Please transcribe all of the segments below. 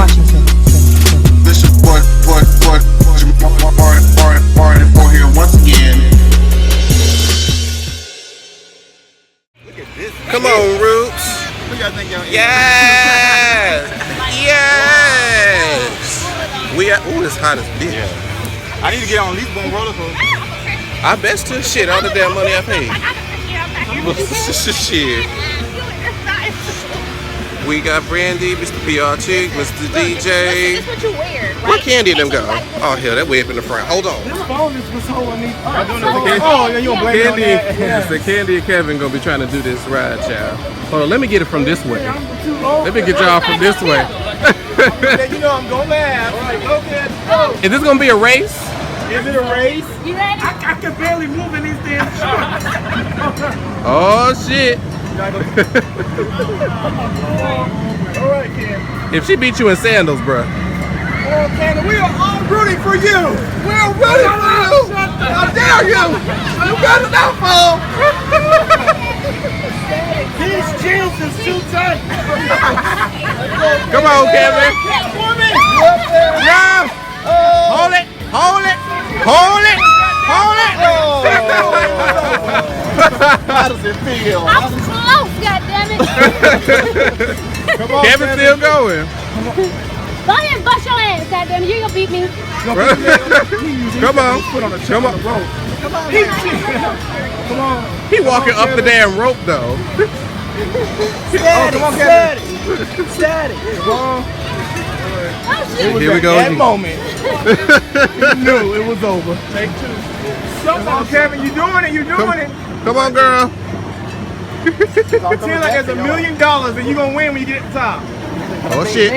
Washington. This is what, Martin for here once again. Look at this. Come on, Roots. What y'all think y'all Yes. Yes. We are. Ooh, it's hot as bitch. Yeah. I need to get on at least one roller coaster. I bet to shit all the damn money I paid. Shit. We got Brandy, Mr. PR Chick, Mr. DJ. This is what you wear, right? Where Candy them go? Oh hell, that way up in the front. Hold on. This phone is what's holding me up. Oh, yeah, you don't blame Candy, me on that. Yeah. so Candy and Kevin gonna be trying to do this ride, child. Hold on, let me get it from this way. Let me get y'all from this way. You know I'm gonna laugh. Like, okay, go. Is this gonna be a race? Is it a race? You ready? I can barely move in these damn shorts. Oh shit. Alright, Ken. If she beat you in sandals, bruh. Oh, Ken, we are all rooting for you. We're rooting for you. How dare you? You got an outfall. These jeans is too tight. Come on, Kevin. Woman. Yeah. Hold it. Hold it. Hold it. Hold it. How does it feel? I was close, goddammit. Come on, Kevin's still going. Go ahead and bust your ass, goddammit. You gonna beat me. Come on. Come on. Come on. He walking up the damn rope though. Steady, come on, Kevin. Steady. Oh, shit. Here we go. That moment. You knew it was over. Take two. Come on, Kevin. You doing it. You doing it. Come on, girl. Pretend like there's $1 million and you're gonna win when you get at the top. Oh shit.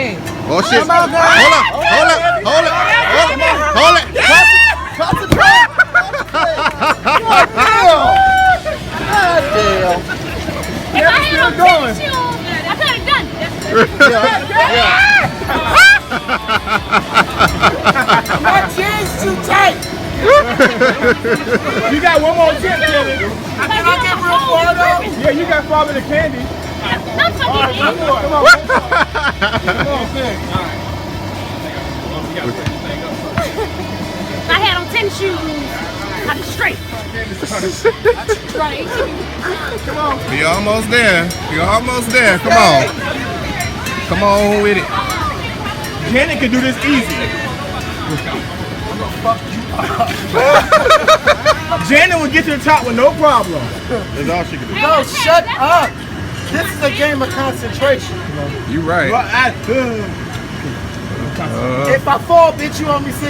Oh shit. Come on, girl. Hold up. Hold up. Hold it. Hold it. Hold it. Concentrate. God damn. If I had on tennis shoes, I could have done it. My chin's too tight. You got one more tip, Kevin. Can I get real far though? Yeah, you got Father the Candy. No, fucking Come on. Come on, Ken. I had on tennis shoes. I'd be straight. Right. Come on. You're almost there. You're almost there. Come on. Come on with it. Janet can do this easy. Janet will get to the top with no problem. That's all she can do. No, shut up. This is a game of concentration. You right. If I fall, bitch, you owe me $6.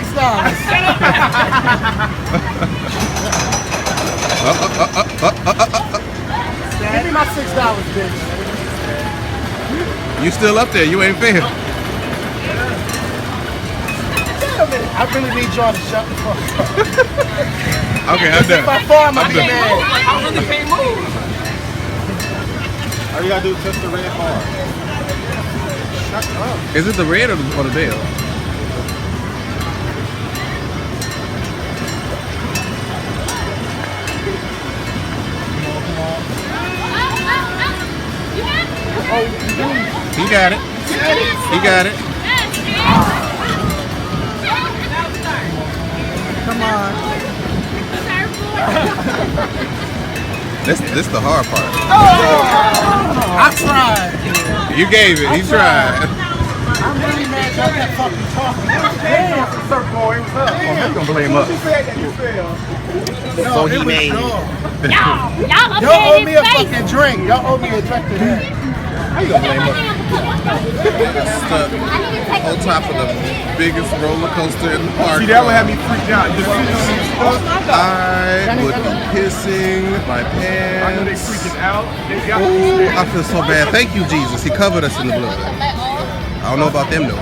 Give me my $6, bitch. You still up there. You ain't fair. I really need y'all to shut the fuck up. Okay, I'm done. If I fall, I'm gonna be mad. All you gotta do is touch the red bar. Shut up. Is it the red or the bell? He got it. He got it. Come on. This the hard part. I tried. You gave it. He tried. I'm really mad y'all kept fucking talking. I'm gonna blame us. You said that you failed. So he made. Y'all Y'all owe me a fucking drink. Y'all owe me a drink today. How you gonna blame us? Stuck on top of the biggest roller coaster in the park. See, that would have me freaked out. Just sitting on these stuff. I would be pissing my I know they pants. freaking out. They got Ooh, I feel so bad. Thank you, Jesus. He covered us in the blood. I don't know about them though.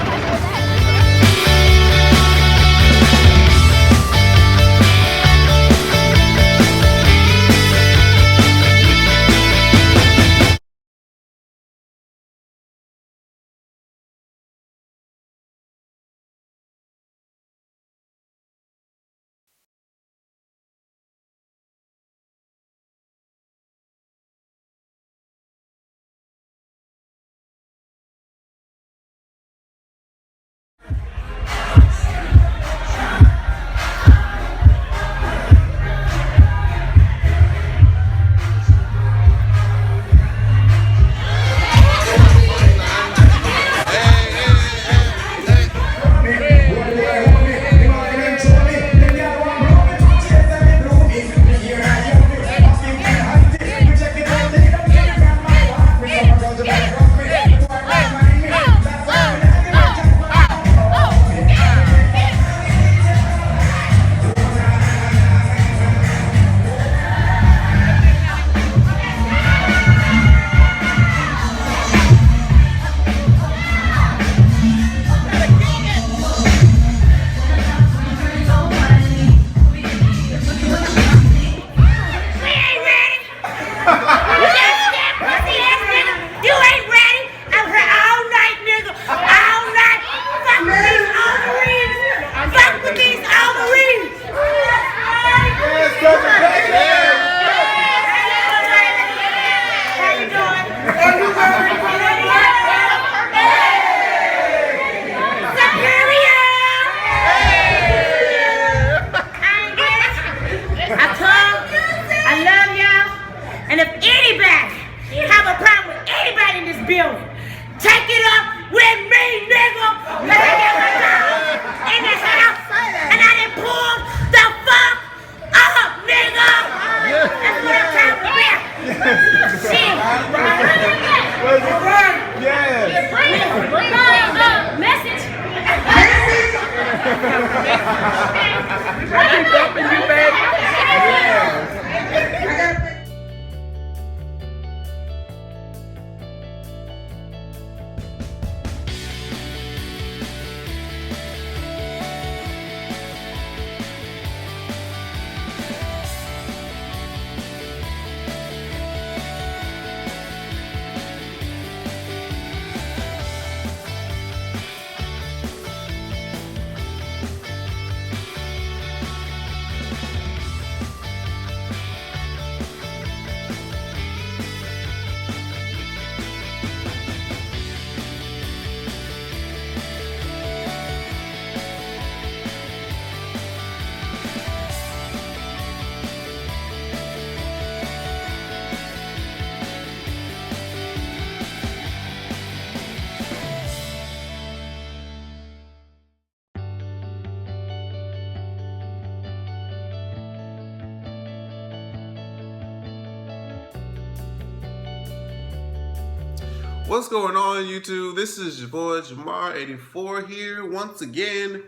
What's going on, YouTube? This is your boy Jamar84 here once again,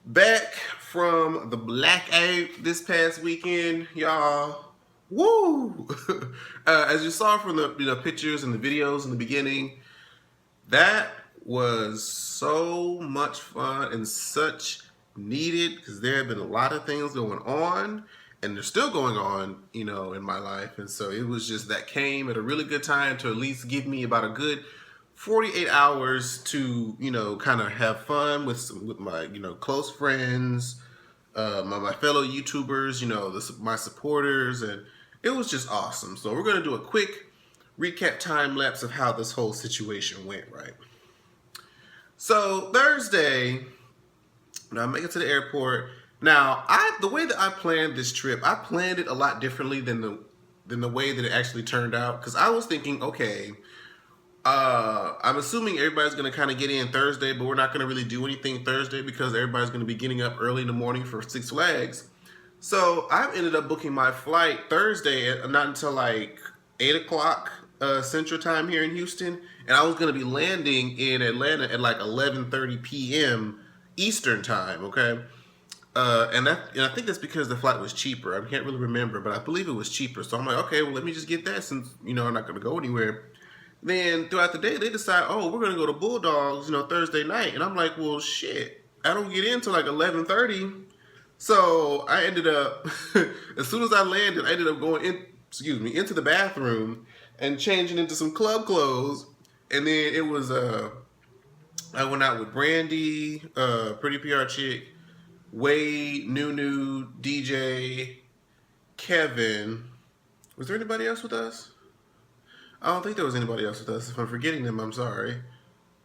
back from the Blackout this past weekend, y'all. Woo! As you saw from the pictures and the videos in the beginning, that was so much fun and such needed, because there have been a lot of things going on, and they're still going on, you know, in my life. And so it was just that came at a really good time to at least give me about a good 48 hours to, you know, kind of have fun with my, you know, close friends, my fellow YouTubers, you know, my supporters, and it was just awesome. So we're going to do a quick recap time lapse of how this whole situation went, right? So Thursday, when I make it to the airport. Now, the way that I planned this trip, I planned it a lot differently than the way that it actually turned out. Because I was thinking, okay, I'm assuming everybody's going to kind of get in Thursday, but we're not going to really do anything Thursday because everybody's going to be getting up early in the morning for Six Flags. So I ended up booking my flight Thursday, not until like 8 o'clock Central Time here in Houston. And I was going to be landing in Atlanta at like 11:30 p.m. Eastern Time, okay? And I think that's because the flight was cheaper. I can't really remember, but I believe it was cheaper. So I'm like, okay, well, let me just get that since, you know, I'm not going to go anywhere. Then throughout the day, they decide, oh, we're going to go to Bulldogs, you know, Thursday night. And I'm like, well, shit, I don't get in till like 11:30. So I ended up, as soon as I landed, I ended up going into the bathroom and changing into some club clothes. And then it was, I went out with Brandy, Pretty PR Chick, Wade, Nunu, DJ, Kevin. Was there anybody else with us? I don't think there was anybody else with us. If I'm forgetting them, I'm sorry.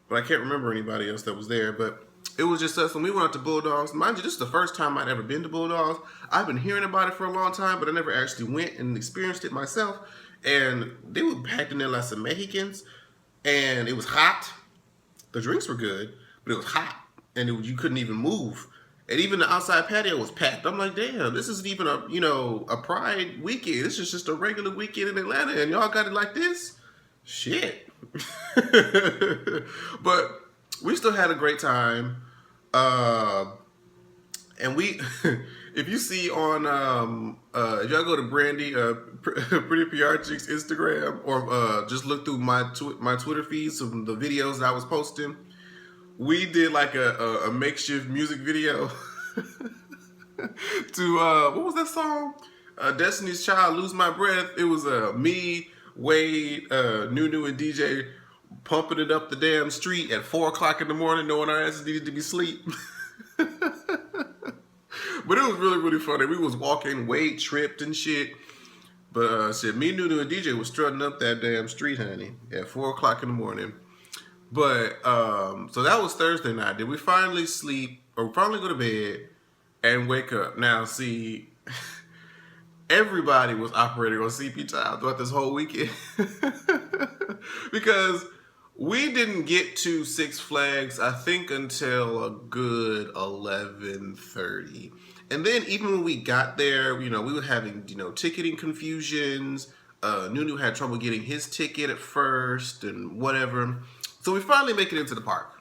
But I can't remember anybody else that was there. But it was just us when we went out to Bulldogs. Mind you, this is the first time I'd ever been to Bulldogs. I've been hearing about it for a long time, but I never actually went and experienced it myself. And they were packed in there like some Mexicans. And it was hot. The drinks were good, but it was hot. And you couldn't even move. And even the outside patio was packed. I'm like, damn, this isn't even a, you know, a Pride weekend. This is just a regular weekend in Atlanta, and y'all got it like this? Shit. But we still had a great time. And we, if you see on, if y'all go to Brandy, Pretty PR Chick's Instagram, or just look through my Twitter feeds of the videos that I was posting, we did like a makeshift music video to, what was that song? Destiny's Child, Lose My Breath. It was me, Wade, Nunu, and DJ pumping it up the damn street at 4 o'clock in the morning, knowing our asses needed to be asleep. But it was really, really funny. We was walking, Wade tripped and shit. But shit, me, Nunu, and DJ was strutting up that damn street, honey, at 4 o'clock in the morning. But, so that was Thursday night. Did we finally sleep, or finally go to bed and wake up? Now, see, everybody was operating on CP time throughout this whole weekend. Because we didn't get to Six Flags, I think, until a good 11:30. And then even when we got there, you know, we were having, you know, ticketing confusions. Nunu had trouble getting his ticket at first and whatever. So we finally make it into the park.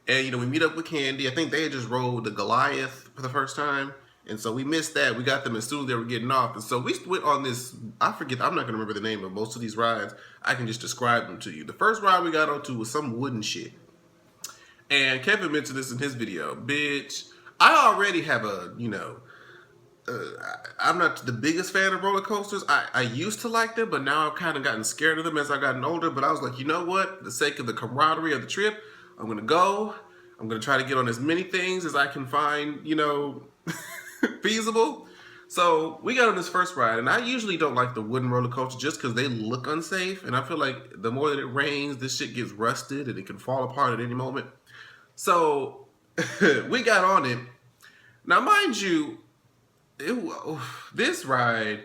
And, you know, we meet up with Candy. I think they had just rode the Goliath for the first time. And so we missed that. We got them as soon as they were getting off. And so we went on this, I forget, I'm not going to remember the name of most of these rides. I can just describe them to you. The first ride we got onto was some wooden shit. And Kevin mentioned this in his video. Bitch, I already have a, you know, I'm not the biggest fan of roller coasters. I used to like them, but now I've kind of gotten scared of them as I've gotten older. But I was like, you know what? For the sake of the camaraderie of the trip, I'm going to go. I'm going to try to get on as many things as I can find, you know, feasible. So we got on this first ride, and I usually don't like the wooden roller coaster just because they look unsafe. And I feel like the more that it rains, this shit gets rusted and it can fall apart at any moment. So we got on it. Now, mind you, this ride,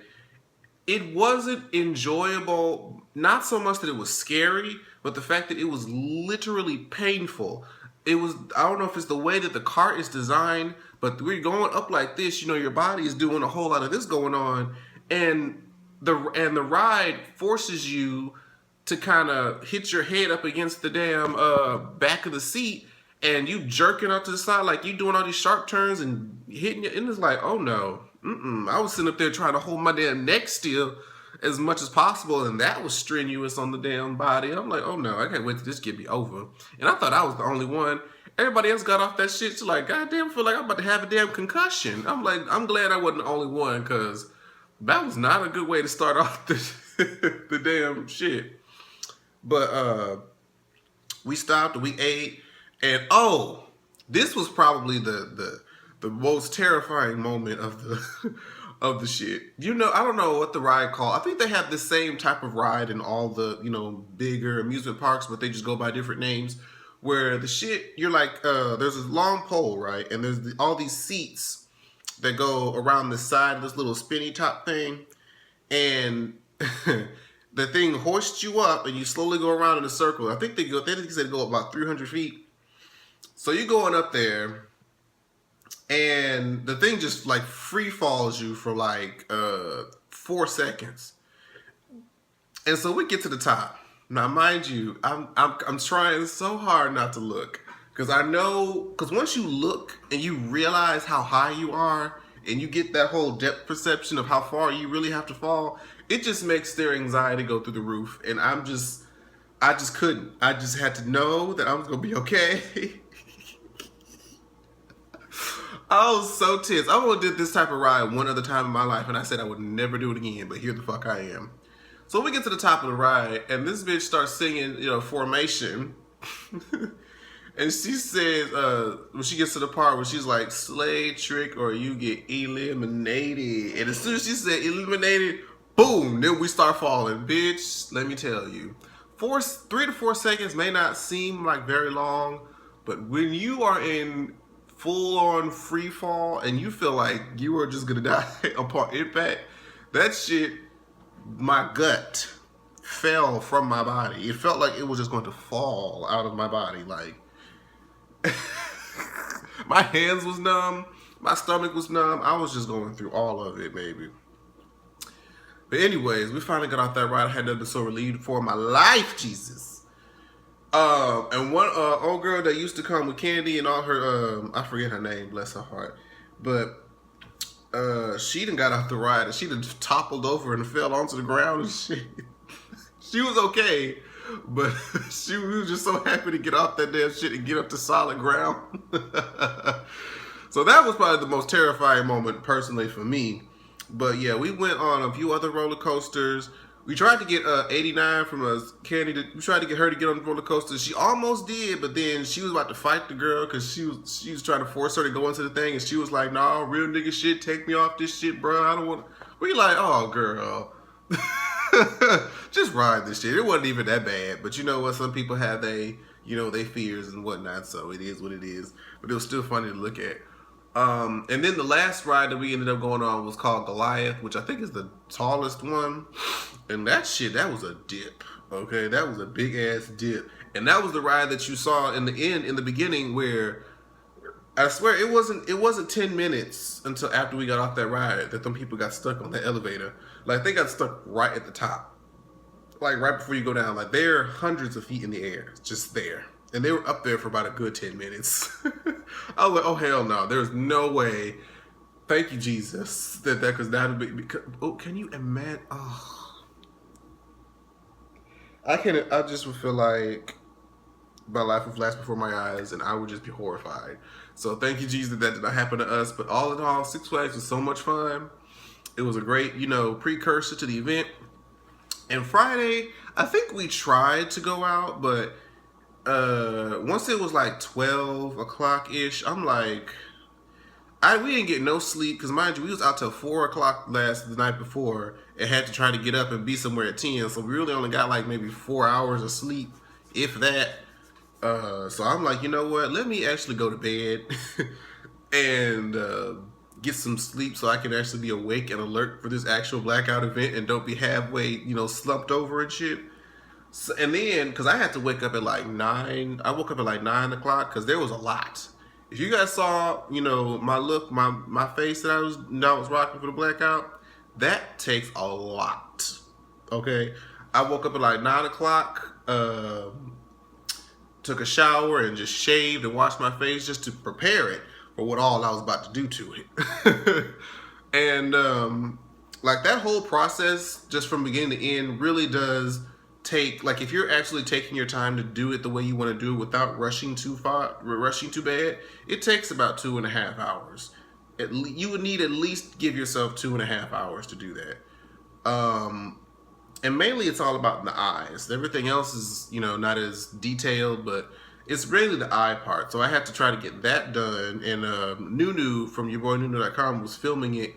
it wasn't enjoyable, not so much that it was scary, but the fact that it was literally painful. It was, I don't know if it's the way that the cart is designed, but we're going up like this, you know, your body is doing a whole lot of this going on, and the ride forces you to kind of hit your head up against the damn back of the seat, and you jerking up to the side like you doing all these sharp turns and hitting it, and it's like, oh no, I was sitting up there trying to hold my damn neck still as much as possible, and that was strenuous on the damn body. I'm like, oh no, I can't wait till this get me over. And I thought I was the only one. Everybody else got off that shit. She's like, goddamn, I feel like I'm about to have a damn concussion. I'm like, I'm glad I wasn't the only one, because that was not a good way to start off the damn shit. But we stopped and we ate, and oh, this was probably the most terrifying moment of the of the shit. You know, I don't know what the ride called. I think they have the same type of ride in all the, you know, bigger amusement parks, but they just go by different names. Where the shit, you're like, there's this long pole, right? And there's all these seats that go around the side of this little spinny top thing. And the thing hoists you up and you slowly go around in a circle. I think they said go about 300 feet. So you're going up there and the thing just like free falls you for like 4 seconds. And so we get to the top. Now, mind you, I'm trying so hard not to look, because I know, because once you look and you realize how high you are and you get that whole depth perception of how far you really have to fall, it just makes their anxiety go through the roof. And I just couldn't. I just had to know that I was going to be okay. I was so tense. I only did this type of ride one other time in my life, and I said I would never do it again, but here the fuck I am. So we get to the top of the ride, and this bitch starts singing, you know, Formation. And she says, when she gets to the part where she's like, slay, trick, or you get eliminated. And as soon as she said eliminated, boom, then we start falling. Bitch, let me tell you. 3 to 4 seconds may not seem like very long, but when you are in full-on free fall and you feel like you are just gonna die upon impact, that shit, my gut fell from my body. It felt like it was just going to fall out of my body. Like, my hands was numb, my stomach was numb. I was just going through all of it, baby. But anyways, we finally got off that ride. I had never been so relieved for my life, Jesus. And one old girl that used to come with Candy and all her, I forget her name, bless her heart, but she done got off the ride and she done toppled over and fell onto the ground and shit. She was okay, but we was just so happy to get off that damn shit and get up to solid ground. So that was probably the most terrifying moment personally for me. But yeah, we went on a few other roller coasters. We tried to get 89 from Candy. We tried to get her to get on the roller coaster. She almost did, but then she was about to fight the girl because she was trying to force her to go into the thing, and she was like, "Nah, real nigga shit, take me off this shit, bro. I don't want." We like, "Oh, girl, just ride this shit. It wasn't even that bad." But you know what? Some people have they fears and whatnot, so it is what it is. But it was still funny to look at. And then the last ride that we ended up going on was called Goliath, which I think is the tallest one. And that shit, that was a dip. Okay, that was a big ass dip. And that was the ride that you saw in the beginning, where I swear it wasn't 10 minutes until after we got off that ride that them people got stuck on that elevator. Like, they got stuck right at the top. Like, right before you go down. Like, they're hundreds of feet in the air, just there. And they were up there for about a good 10 minutes. I was like, oh, hell no. There's no way. Thank you, Jesus. Because that would be, because, oh, can you imagine? Oh. I just would feel like my life would flash before my eyes and I would just be horrified. So thank you, Jesus, that did not happen to us. But all in all, Six Flags was so much fun. It was a great, precursor to the event. And Friday, I think we tried to go out, but once it was like 12 o'clock-ish, I'm like, we didn't get no sleep, because mind you, we was out till 4 o'clock the night before and had to try to get up and be somewhere at 10, so we really only got like maybe 4 hours of sleep, if that. So I'm like, you know what, let me actually go to bed and get some sleep so I can actually be awake and alert for this actual Blackout event and don't be halfway, slumped over and shit. So, and then, because I had to wake up at like 9, I woke up at like 9 o'clock because there was a lot. If you guys saw, my look, my face that I was rocking for the Blackout, that takes a lot, okay? I woke up at like 9 o'clock, took a shower and just shaved and washed my face just to prepare it for what all I was about to do to it. And like that whole process, just from beginning to end, really does take, like if you're actually taking your time to do it the way you want to do it without rushing too bad, it takes about 2.5 hours. You would need at least give yourself 2.5 hours to do that. And mainly it's all about the eyes. Everything else is, you know, not as detailed, but it's really the eye part. So I had to try to get that done. And Nunu from yourboynunu.com was filming it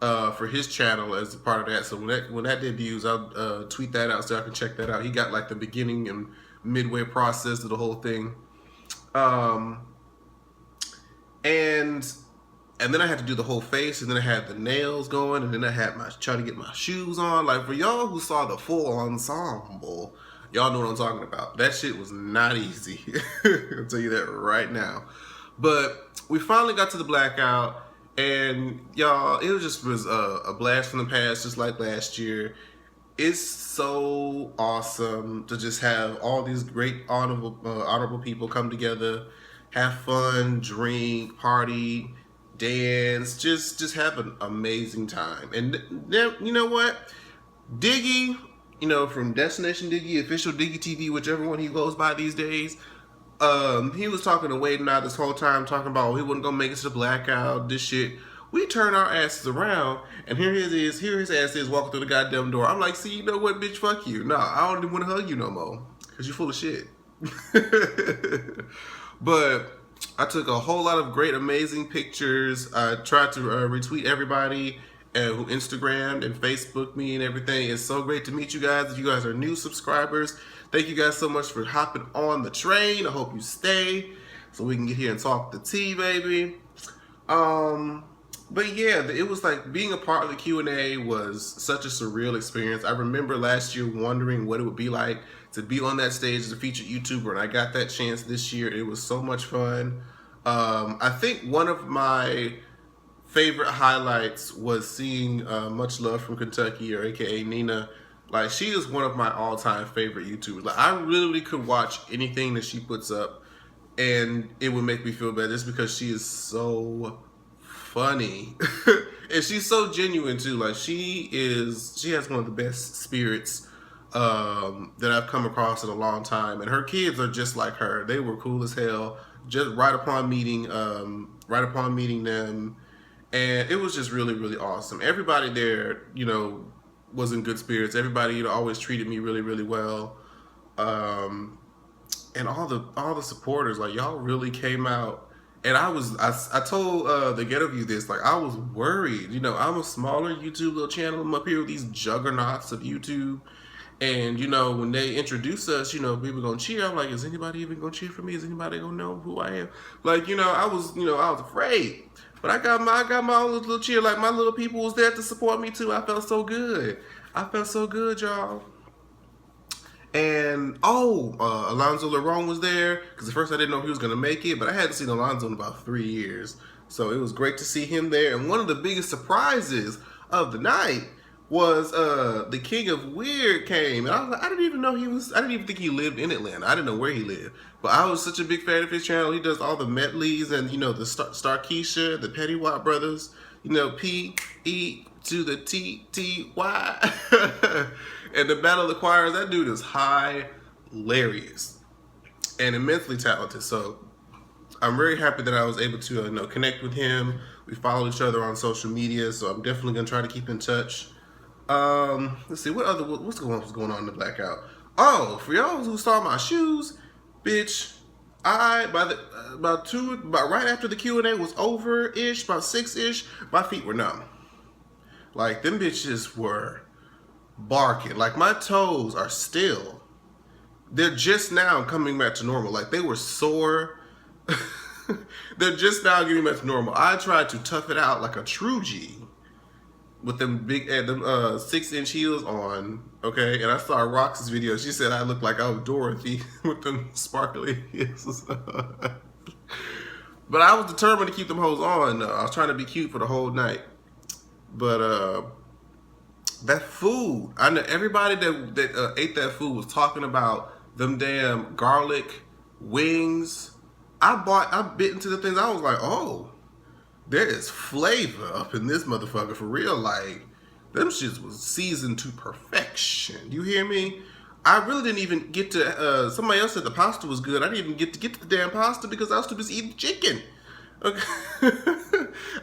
for his channel as a part of that. So when that debuts, I'll tweet that out so I can check that out. He got like the beginning and midway process of the whole thing. And then I had to do the whole face, and then I had the nails going, and then I had trying to get my shoes on. Like, for y'all who saw the full ensemble, y'all know what I'm talking about. That shit was not easy. I'll tell you that right now. But we finally got to the Blackout, and y'all, it was a blast from the past, just like last year. It's so awesome to just have all these great honorable people come together, have fun, drink, party, dance, just have an amazing time. And then, you know what? Diggy, you know, from Destination Diggy, Official Diggy TV, whichever one he goes by these days, he was talking to Wade and I this whole time, talking about he wasn't gonna make it to the Blackout, this shit. We turn our asses around, and here his ass is walking through the goddamn door. I'm like, see, you know what, bitch, fuck you. No, I don't even want to hug you no more, because you're full of shit. But I took a whole lot of great, amazing pictures. I tried to retweet everybody who Instagrammed and Facebooked me and everything. It's so great to meet you guys. If you guys are new subscribers, thank you guys so much for hopping on the train. I hope you stay so we can get here and talk the tea, baby. But yeah, it was like being a part of the Q&A was such a surreal experience. I remember last year wondering what it would be like to be on that stage as a featured YouTuber, and I got that chance this year. It was so much fun. I think one of my favorite highlights was seeing Much Love from Kentucky, or AKA Nina. Like, she is one of my all-time favorite YouTubers. Like, I literally could watch anything that she puts up and it would make me feel bad, just because she is so funny. And she's so genuine too. Like, she has one of the best spirits that I've come across in a long time, and her kids are just like her. They were cool as hell just right upon meeting them, and it was just really, really awesome. Everybody there, you know, was in good spirits. Everybody, you know, always treated me really, really well. And all the supporters, like, y'all really came out. And I told the Ghetto View this, like, I was worried. You know, I'm a smaller YouTube little channel. I'm up here with these juggernauts of YouTube. And, you know, when they introduce us, you know, people gonna cheer. I'm like, is anybody even gonna cheer for me? Is anybody gonna know who I am? Like, you know, I was afraid. But I got my own little cheer. Like, my little people was there to support me too. I felt so good. I felt so good, y'all. And Alonzo Leron was there, because at first I didn't know he was gonna make it, but I hadn't seen Alonzo in about 3 years, so it was great to see him there. And one of the biggest surprises of the night was the King of Weird came, and I was like, I didn't even think he lived in Atlanta. I didn't know where he lived, but I was such a big fan of his channel. He does all the medleys, and, you know, the Starkeisha, the Petty Watt brothers, you know, P-E to the T-T-Y. And the Battle of the Choirs, that dude is hilarious and immensely talented. So I'm very happy that I was able to, you know, connect with him. We follow each other on social media, so I'm definitely gonna try to keep in touch. Let's see, what's going on in the Blackout? Oh, for y'all who saw my shoes, bitch, right after the Q&A was over-ish, about 6-ish, my feet were numb. Like, them bitches were barking. Like, my toes are still, they're just now coming back to normal. Like, they were sore. They're just now getting back to normal. I tried to tough it out like a true G with them big 6-inch heels on, okay? And I saw Rox's video. She said I looked like I was Dorothy with them sparkly heels. But I was determined to keep them hoes on. I was trying to be cute for the whole night. But that food. I know everybody that ate that food was talking about them damn garlic wings. I bit into the things. I was like, oh, there is flavor up in this motherfucker for real. Like, them shits was seasoned to perfection. You hear me? I really didn't even get to. Somebody else said the pasta was good. I didn't even get to the damn pasta because I was too busy eating chicken. Okay.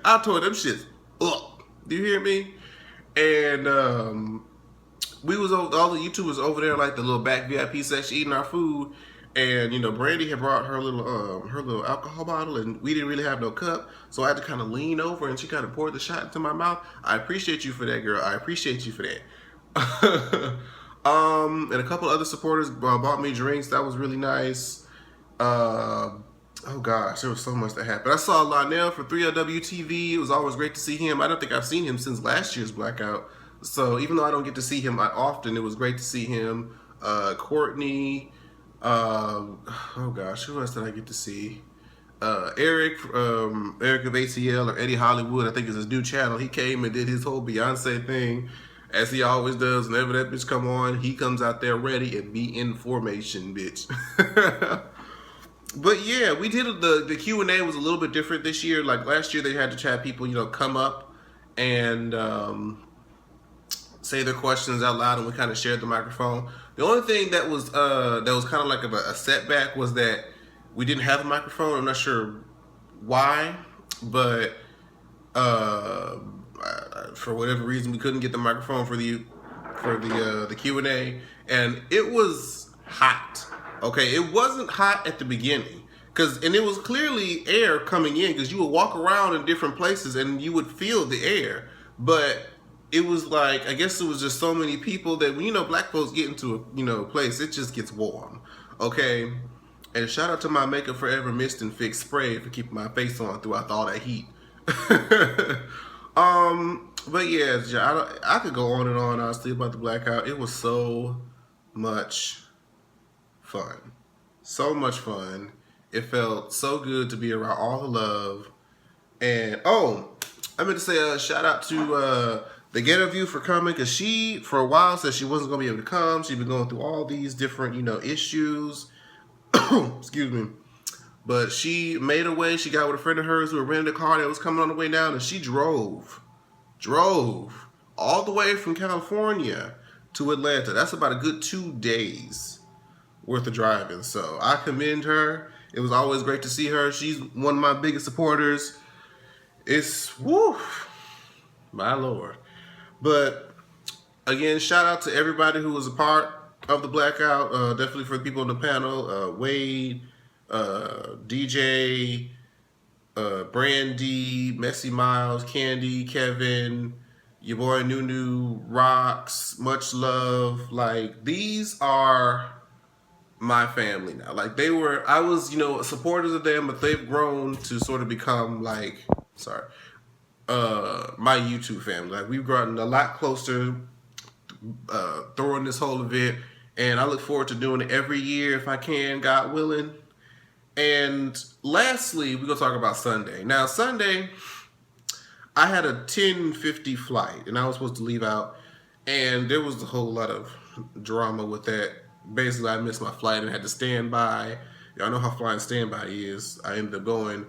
I told them shits up. Do you hear me? And we was over, all the YouTubers over there, like the little back VIP section, eating our food. And you know, Brandy had brought her little alcohol bottle, and we didn't really have no cup, so I had to kind of lean over, and she kind of poured the shot into my mouth. I appreciate you for that, girl. I appreciate you for that. And a couple other supporters bought me drinks. That was really nice. Oh gosh, there was so much that happened. I saw Lionel for 3LW TV. It was always great to see him. I don't think I've seen him since last year's Blackout. So even though I don't get to see him often, it was great to see him. Courtney. Oh gosh, who else did I get to see? Eric of ATL, or Eddie Hollywood, I think is his new channel. He came and did his whole Beyonce thing, as he always does. Whenever that bitch come on, he comes out there ready and be in formation, bitch. But yeah, we did the Q&A was a little bit different this year. Like last year, they had to chat people, you know, come up and say their questions out loud, and we kind of shared the microphone. The only thing that was kind of like a setback was that we didn't have a microphone. I'm not sure why, but for whatever reason, we couldn't get the microphone for the Q&A, and it was hot. Okay, it wasn't hot at the beginning, and it was clearly air coming in, because you would walk around in different places and you would feel the air, but it was like, I guess it was just so many people that when, you know, black folks get into a, you know, place, it just gets warm. Okay, and shout out to my Makeup Forever Mist and Fix spray for keeping my face on throughout all that heat. But yeah, I could go on and on honestly about the Blackout. It was so much fun. So much fun. It felt so good to be around all the love. And I meant to say a shout out to the Get a View for coming, because she for a while said she wasn't gonna be able to come. She'd been going through all these different, you know, issues. Excuse me. But she made a way. She got with a friend of hers who had rented a car that was coming on the way down, and she drove all the way from California to Atlanta. That's about a good 2 days worth of driving. So I commend her. It was always great to see her. She's one of my biggest supporters. It's woo, my Lord. But again, shout out to everybody who was a part of the Blackout. Definitely for the people on the panel. Wade, DJ, Brandy, Messy Miles, Candy, Kevin, your boy Nunu, Rocks, much love. Like, these are my family now. Like, I was, you know, supporters of them, but they've grown to sort of become like, my YouTube family. Like, we've gotten a lot closer throwing this whole event, and I look forward to doing it every year if I can, God willing. And lastly, we're gonna talk about Sunday. Now, Sunday, I had a 10:50 flight, and I was supposed to leave out, and there was a whole lot of drama with that. Basically, I missed my flight and had to stand by. Y'all know how flying standby is. I ended up going.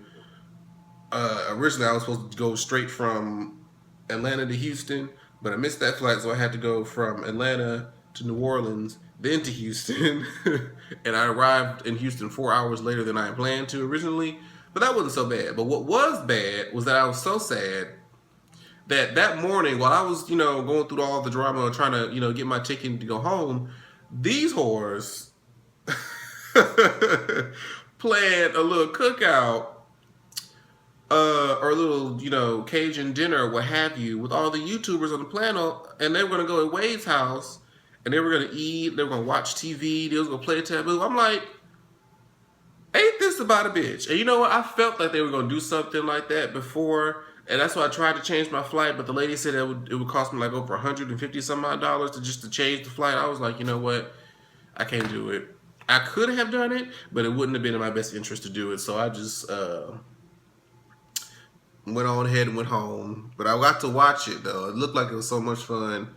Originally, I was supposed to go straight from Atlanta to Houston, but I missed that flight, so I had to go from Atlanta to New Orleans, then to Houston, and I arrived in Houston 4 hours later than I had planned to originally, but that wasn't so bad. But what was bad was that I was so sad that morning, while I was, you know, going through all the drama, trying to, you know, get my ticket to go home, these whores planned a little cookout, or a little, you know, Cajun dinner or what have you, with all the YouTubers on the panel, and they were going to go to Wade's house, and they were going to eat, they were going to watch TV, they was going to play Taboo. I'm like, ain't this about a bitch? And you know what? I felt like they were going to do something like that before, and that's why I tried to change my flight, but the lady said it would cost me like over $150 some odd dollars to change the flight. I was like, you know what? I can't do it. I could have done it, but it wouldn't have been in my best interest to do it, so I just went on ahead and went home. But I got to watch it, though. It looked like it was so much fun.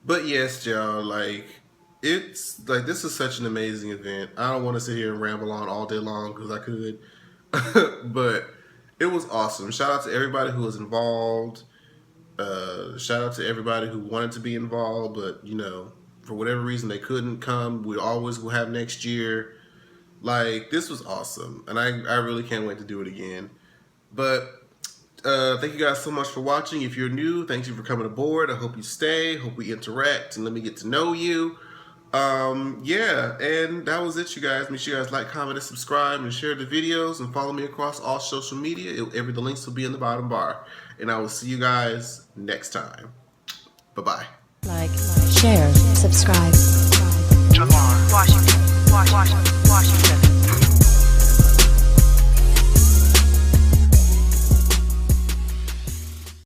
But yes, y'all, like, it's like this is such an amazing event. I don't want to sit here and ramble on all day long because I could, but it was awesome. Shout out to everybody who was involved. Shout out to everybody who wanted to be involved, but you know, for whatever reason they couldn't come. We always will have next year. Like, this was awesome, and I really can't wait to do it again. But thank you guys so much for watching. If you're new, thank you for coming aboard. I hope you stay. Hope we interact and let me get to know you. Yeah, and that was it, you guys. Make sure you guys like, comment, and subscribe, and share the videos, and follow me across all social media. The links will be in the bottom bar. And I will see you guys next time. Bye-bye. Like, share, subscribe. Washington.